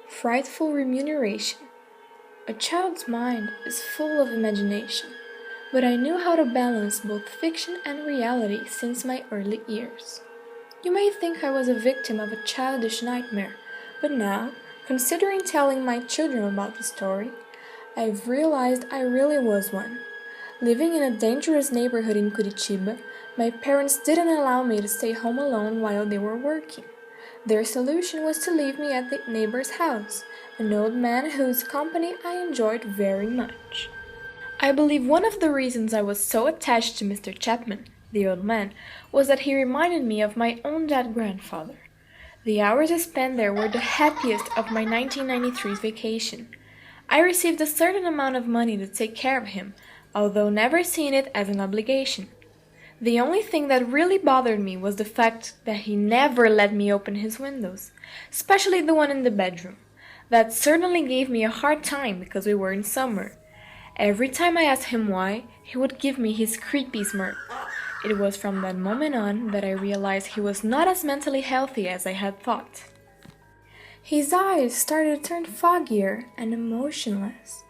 Frightful remuneration. A child's mind is full of imagination, but I knew how to balance both fiction and reality since my early years. You may think I was a victim of a childish nightmare, but now, considering telling my children about the story, I've realized I really was one. Living in a dangerous neighborhood in Curitiba, my parents didn't allow me to stay home alone while they were working. Their solution was to leave me at the neighbor's house, an old man whose company I enjoyed very much. I believe one of the reasons I was so attached to Mr. Chapman, the old man, was that he reminded me of my own dead grandfather. The hours I spent there were the happiest of my 1993's vacation. I received a certain amount of money to take care of him, although never seeing it as an obligation. The only thing that really bothered me was the fact that he never let me open his windows, especially the one in the bedroom. That certainly gave me a hard time because we were in summer. Every time I asked him why, he would give me his creepy smirk. It was from that moment on that I realized he was not as mentally healthy as I had thought. His eyes started to turn foggier and emotionless.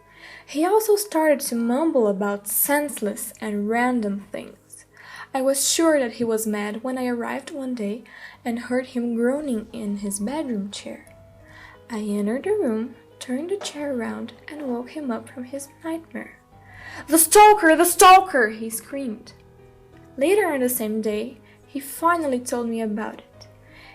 He also started to mumble about senseless and random things. I was sure that he was mad when I arrived one day and heard him groaning in his bedroom chair. I entered the room, turned the chair around, and woke him up from his nightmare. "The stalker! The stalker!" he screamed. Later on the same day, he finally told me about it.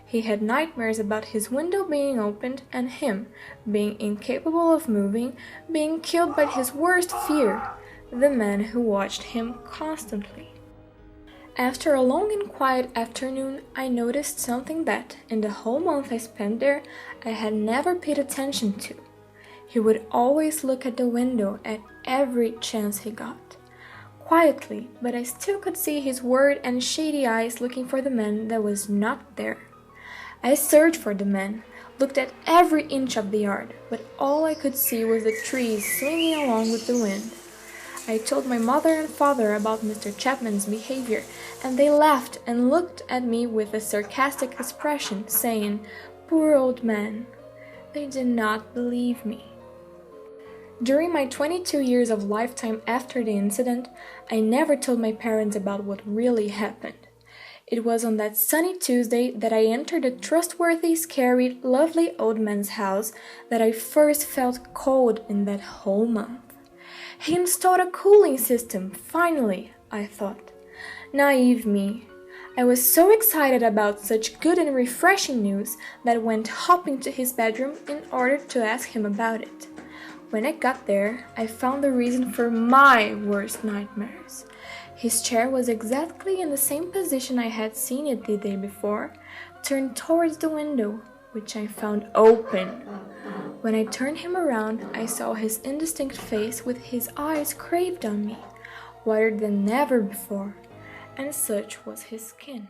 He had nightmares about his window being opened and him, being incapable of moving, being killed by his worst fear, the man who watched him constantly. After a long and quiet afternoon, I noticed something that, in the whole month I spent there, I had never paid attention to. He would always look at the window at every chance he got. Quietly, but I still could see his worried and shady eyes looking for the man that was not there. I searched for the man, looked at every inch of the yard, but all I could see was the trees swinging along with the wind. I told my mother and father about Mr. Chapman's behavior, and they laughed and looked at me with a sarcastic expression, saying, "Poor old man." They did not believe me. During my 22 years of lifetime after the incident, I never told my parents about what really happened. It was on that sunny Tuesday that I entered the trustworthy, scary, lovely old man's house that I first felt cold in that whole month. He installed a cooling system, finally, I thought. Naive me. I was so excited about such good and refreshing news that I went hopping to his bedroom in order to ask him about it. When I got there, I found the reason for my worst nightmares. His chair was exactly in the same position I had seen it the day before, turned towards the window, which I found open. When I turned him around, I saw his indistinct face with his eyes craved on me, whiter than ever before, and such was his skin.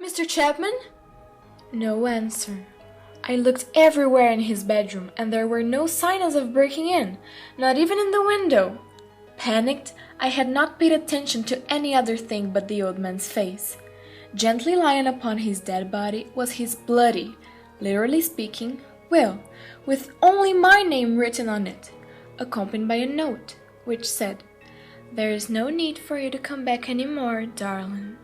"Mr. Chapman?" No answer. I looked everywhere in his bedroom, and there were no signs of breaking in, not even in the window. Panicked, I had not paid attention to any other thing but the old man's face. Gently lying upon his dead body was his bloody, literally speaking, will, with only my name written on it, accompanied by a note, which said, "There is no need for you to come back any more, darling."